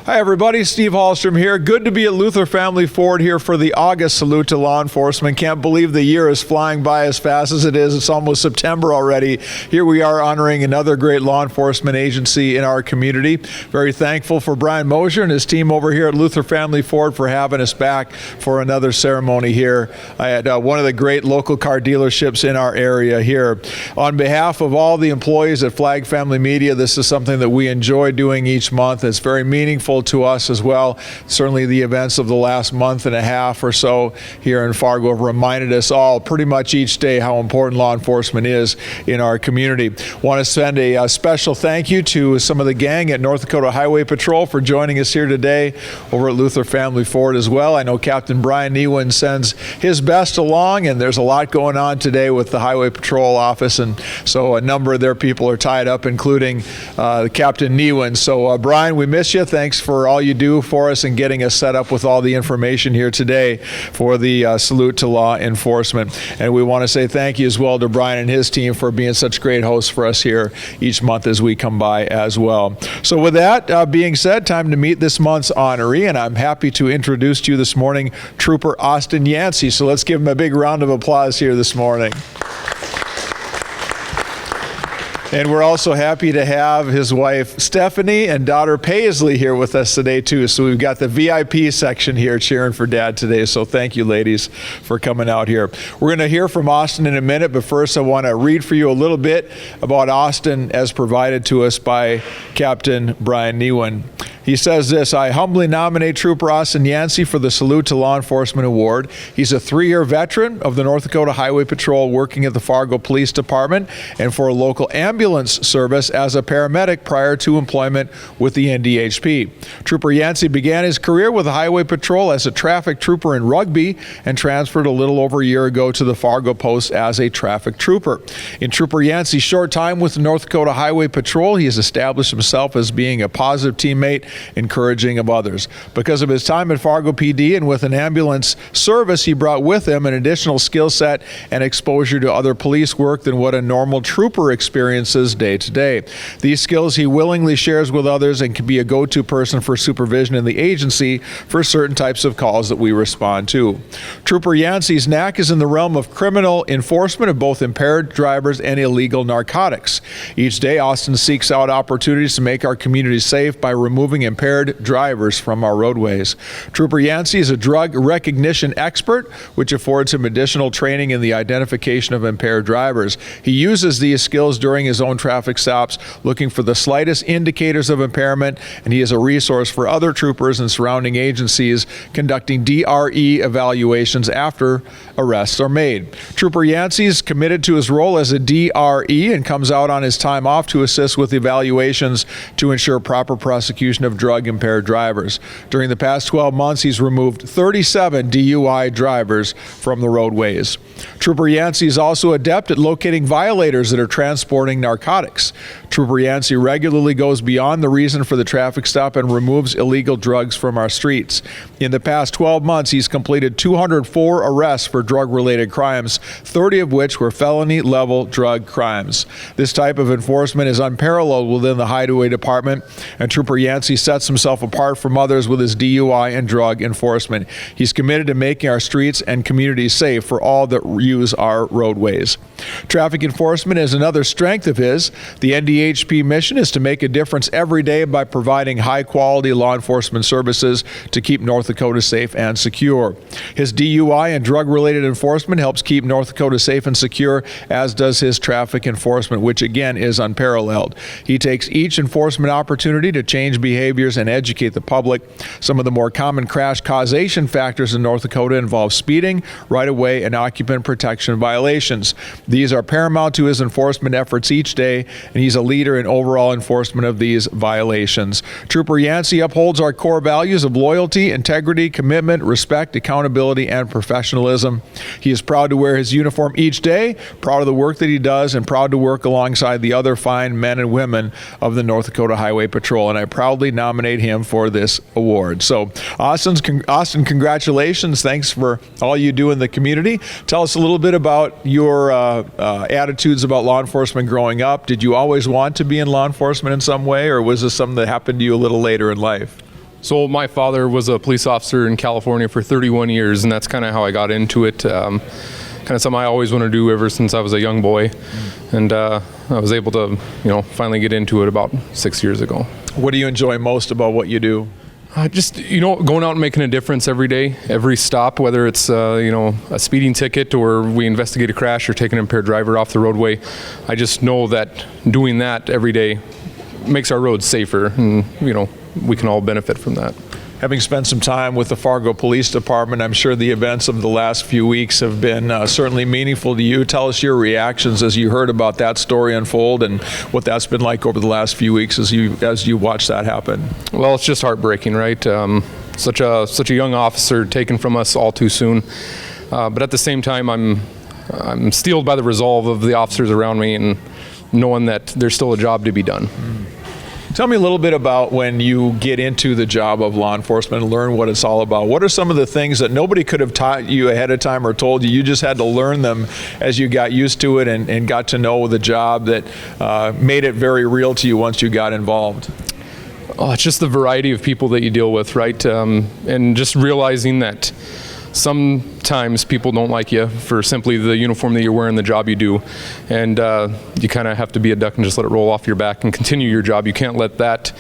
Hi everybody, Steve Hallstrom here. Good to be at Luther Family Ford here for the August salute to law enforcement. Can't believe the year is flying by as fast as it is. It's almost September already. Here we are honoring another great law enforcement agency in our community. Very thankful for Brian Mosier and his team over here at Luther Family Ford for having us back for another ceremony here at one of the great local car dealerships in our area here. On behalf of all the employees at Flag Family Media, this is something that we enjoy doing each month. It's very meaningful to us as well. Certainly the events of the last month and a half or so here in Fargo have reminded us all pretty much each day how important law enforcement is in our community. Want to send a special thank you to some of the gang at North Dakota Highway Patrol for joining us here today over at Luther Family Ford as well. I know Captain Brian Newen sends his best along, and there's a lot going on today with the Highway Patrol office, and so a number of their people are tied up, including Captain Newen. So Brian, we miss you. Thanks for all you do for us and getting us set up with all the information here today for the salute to law enforcement. And we want to say thank you as well to Brian and his team for being such great hosts for us here each month as we come by as well. So with that being said, time to meet this month's honoree, and I'm happy to introduce to you this morning Trooper Austin Yancy. So let's give him a big round of applause here this morning. And we're also happy to have his wife Stephanie and daughter Paisley here with us today too. So we've got the VIP section here cheering for Dad today. So thank you, ladies, for coming out here. We're going to hear from Austin in a minute, but first I want to read for you a little bit about Austin as provided to us by Captain Brian Newen. He says this: I humbly nominate Trooper Austin Yancy for the Salute to Law Enforcement Award. He's a 3-year veteran of the North Dakota Highway Patrol working at the Fargo Police Department and for a local ambulance service as a paramedic prior to employment with the NDHP. Trooper Yancy began his career with the Highway Patrol as a traffic trooper in Rugby and transferred a little over a year ago to the Fargo Post as a traffic trooper. In Trooper Yancy's short time with the North Dakota Highway Patrol, he has established himself as being a positive teammate, encouraging of others. Because of his time at Fargo PD and with an ambulance service, he brought with him an additional skill set and exposure to other police work than what a normal trooper experiences day to day. These skills he willingly shares with others and can be a go-to person for supervision in the agency for certain types of calls that we respond to. Trooper Yancy's knack is in the realm of criminal enforcement of both impaired drivers and illegal narcotics. Each day, Austin seeks out opportunities to make our community safe by removing impaired drivers from our roadways. Trooper Yancy is a drug recognition expert, which affords him additional training in the identification of impaired drivers. He uses these skills during his own traffic stops, looking for the slightest indicators of impairment, and he is a resource for other troopers and surrounding agencies conducting DRE evaluations after arrests are made. Trooper Yancy is committed to his role as a DRE and comes out on his time off to assist with evaluations to ensure proper prosecution of drug-impaired drivers. During the past 12 months, he's removed 37 DUI drivers from the roadways. Trooper Yancy is also adept at locating violators that are transporting narcotics. Trooper Yancy regularly goes beyond the reason for the traffic stop and removes illegal drugs from our streets. In the past 12 months, he's completed 204 arrests for drug-related crimes, 30 of which were felony-level drug crimes. This type of enforcement is unparalleled within the Highway Department, and Trooper Yancy sets himself apart from others with his DUI and drug enforcement. He's committed to making our streets and communities safe for all that use our roadways. Traffic enforcement is another strength of his. The NDHP mission is to make a difference every day by providing high-quality law enforcement services to keep North Dakota safe and secure. His DUI and drug-related enforcement helps keep North Dakota safe and secure, as does his traffic enforcement, which again is unparalleled. He takes each enforcement opportunity to change behaviors and educate the public. Some of the more common crash causation factors in North Dakota involve speeding, right-of-way, and occupant protection violations. These are paramount to his enforcement efforts each day, and he's a leader in overall enforcement of these violations. Trooper Yancy upholds our core values of loyalty, integrity, commitment, respect, accountability, and professionalism. He is proud to wear his uniform each day, proud of the work that he does, and proud to work alongside the other fine men and women of the North Dakota Highway Patrol, and I proudly nominate him for this award. So Austin, congratulations. Thanks for all you do in the community. Tell us a little bit about your attitudes about law enforcement growing up. Did you always want to be in law enforcement in some way, or was this something that happened to you a little later in life? So my father was a police officer in California for 31 years, and that's kind of how I got into it. Kind of something I always wanted to do ever since I was a young boy, and I was able to, finally get into it about 6 years ago. What do you enjoy most about what you do? Just, going out and making a difference every day, every stop, whether it's, a speeding ticket or we investigate a crash or take an impaired driver off the roadway. I just know that doing that every day makes our roads safer, and, we can all benefit from that. Having spent some time with the Fargo Police Department, I'm sure the events of the last few weeks have been certainly meaningful to you. Tell us your reactions as you heard about that story unfold and what that's been like over the last few weeks as you watch that happen. Well, it's just heartbreaking, right? Such a young officer taken from us all too soon. But at the same time, I'm steeled by the resolve of the officers around me and knowing that there's still a job to be done. Tell me a little bit about when you get into the job of law enforcement and learn what it's all about. What are some of the things that nobody could have taught you ahead of time or told you? You just had to learn them as you got used to it and got to know the job that made it very real to you once you got involved. Oh, it's just the variety of people that you deal with, right? And just realizing that sometimes people don't like you for simply the uniform that you're wearing, the job you do, and you kind of have to be a duck and just let it roll off your back and continue your job. You can't let that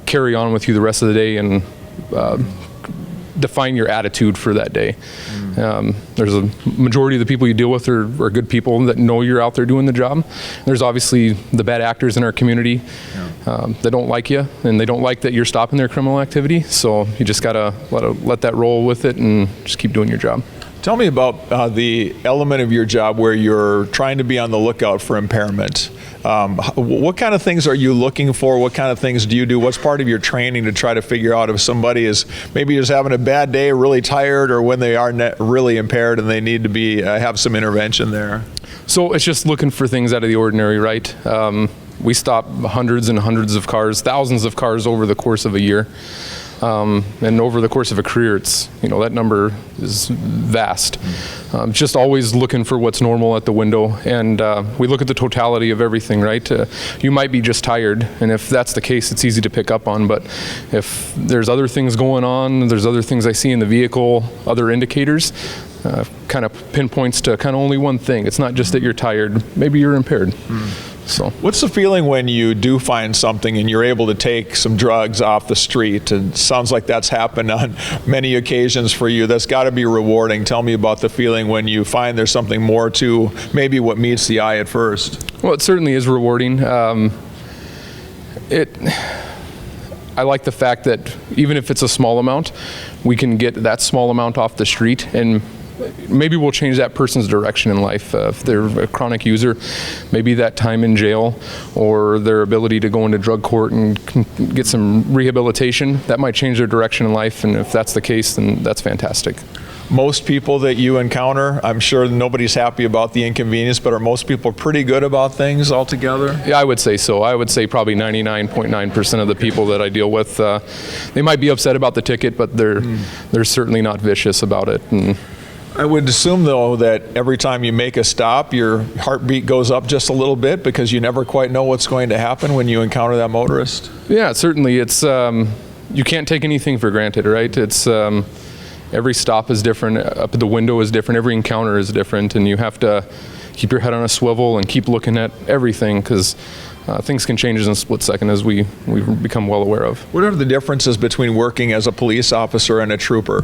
carry on with you the rest of the day and define your attitude for that day. There's a majority of the people you deal with are good people that know you're out there doing the job. There's obviously the bad actors in our community that don't like you, and they don't like that you're stopping their criminal activity. So you just gotta let that roll with it and just keep doing your job. Tell me about the element of your job where you're trying to be on the lookout for impairment. What kind of things are you looking for? What kind of things do you do? What's part of your training to try to figure out if somebody is maybe just having a bad day, really tired, or when they are really impaired and they need to be have some intervention there? So it's just looking for things out of the ordinary, right? We stop hundreds and hundreds of cars, thousands of cars over the course of a year. And over the course of a career, it's, that number is vast. Just always looking for what's normal at the window, and we look at the totality of everything, right? You might be just tired, and if that's the case, it's easy to pick up on, but if there's other things going on, there's other things I see in the vehicle, other indicators, kind of pinpoints to kind of only one thing. It's not just that you're tired, maybe you're impaired. So, what's the feeling when you do find something and you're able to take some drugs off the street? And it sounds like that's happened on many occasions for you. That's got to be rewarding. Tell me about the feeling when you find there's something more to maybe what meets the eye at first. Well, it certainly is rewarding. I like the fact that even if it's a small amount, we can get that small amount off the street, and maybe we'll change that person's direction in life. If they're a chronic user, maybe that time in jail or their ability to go into drug court and get some rehabilitation, that might change their direction in life. And if that's the case, then that's fantastic. Most people that you encounter, I'm sure nobody's happy about the inconvenience, but are most people pretty good about things altogether? Yeah, I would say so. I would say probably 99.9% of the people that I deal with, they might be upset about the ticket, but they're certainly not vicious about it. And I would assume, though, that every time you make a stop, your heartbeat goes up just a little bit because you never quite know what's going to happen when you encounter that motorist. Yeah, certainly. It's you can't take anything for granted, right? It's every stop is different. Up at the window is different. Every encounter is different, and you have to keep your head on a swivel and keep looking at everything because things can change in a split second, as we've become well aware of. What are the differences between working as a police officer and a trooper?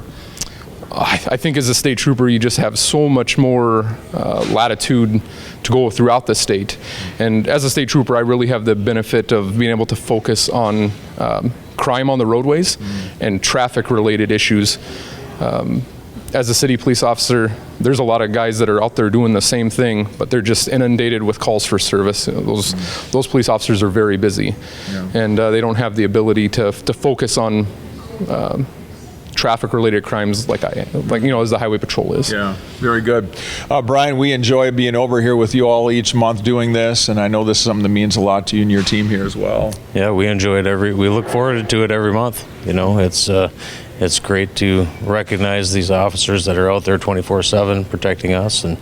I think as a state trooper, you just have so much more latitude to go throughout the state. And as a state trooper, I really have the benefit of being able to focus on crime on the roadways and traffic-related issues. As a city police officer, there's a lot of guys that are out there doing the same thing, but they're just inundated with calls for service. Those police officers are very busy, and they don't have the ability to focus on traffic-related crimes like as the highway patrol is. Yeah, very good. Brian, we enjoy being over here with you all each month doing this, and I know this is something that means a lot to you and your team here as well. Yeah, we enjoy it we look forward to it every month. It's great to recognize these officers that are out there 24/7 protecting us and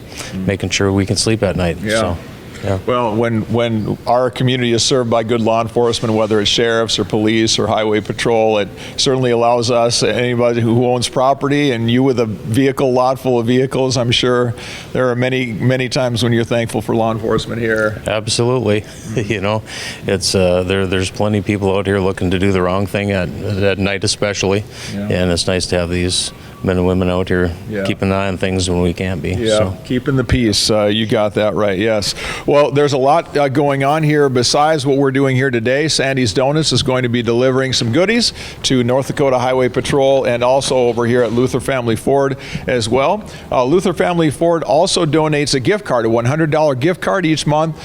making sure we can sleep at night. Yeah. So. Yeah. Well, when our community is served by good law enforcement, whether it's sheriffs or police or highway patrol, it certainly allows us, anybody who owns property, and you with a vehicle, lot full of vehicles, I'm sure there are many times when you're thankful for law enforcement here. Absolutely. You know, it's there's plenty of people out here looking to do the wrong thing at night especially, and it's nice to have these men and women out here keeping an eye on things when we can't be. Yeah, So. keeping the peace. You got that right, yes. Well, there's a lot going on here besides what we're doing here today. Sandy's Donuts is going to be delivering some goodies to North Dakota Highway Patrol and also over here at Luther Family Ford as well. Luther Family Ford also donates a gift card, a $100 gift card each month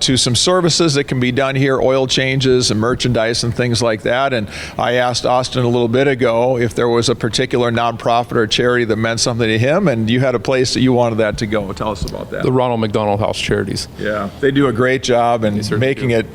to some services that can be done here, oil changes and merchandise and things like that. And I asked Austin a little bit ago if there was a particular nonprofit or charity that meant something to him, and you had a place that you wanted that to go. Tell us about that. The Ronald McDonald House Charities. Yeah, they do a great job and making it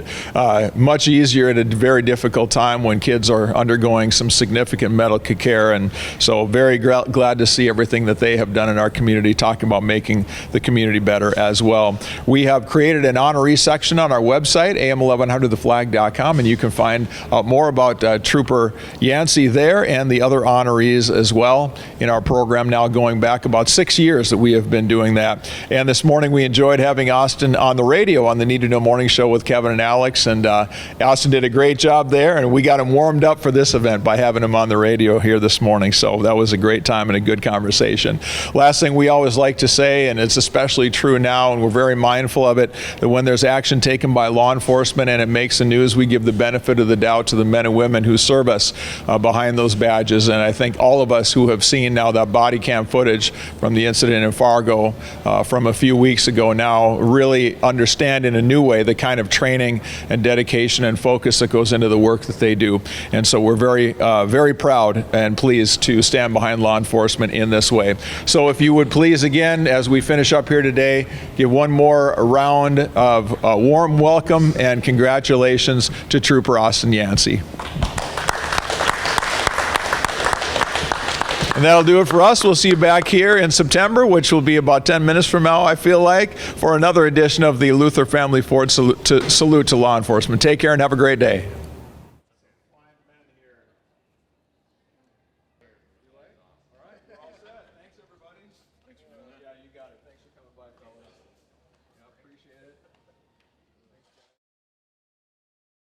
much easier at a very difficult time when kids are undergoing some significant medical care. And so very glad to see everything that they have done in our community, talking about making the community better as well. We have created an honoree section on our website, am1100theflag.com, and you can find out more about Trooper Yancy there and the other honorees as well in our program, now going back about 6 years that we have been doing that. And this morning we enjoyed having Austin on the radio on the Need to Know Morning Show with Kevin and Alex, and Austin did a great job there, and we got him warmed up for this event by having him on the radio here this morning. So that was a great time and a good conversation. Last thing we always like to say, and it's especially true now, and we're very mindful of it, that when there's action taken by law enforcement and it makes the news, we give the benefit of the doubt to the men and women who serve us behind those badges. And I think all of us who have seen now that body cam footage from the incident in Fargo from a few weeks ago now really understand in a new way the kind of training and dedication and focus that goes into the work that they do. And so we're very proud and pleased to stand behind law enforcement in this way. So if you would please, again, as we finish up here today, give one more round of warm welcome and congratulations to Trooper Austin Yancy. And that'll do it for us. We'll see you back here in September, which will be about 10 minutes from now, I feel like, for another edition of the Luther Family Ford Salute to Law Enforcement. Take care and have a great day. All right, we're all set. Thanks, everybody. Yeah, you got it. Thanks for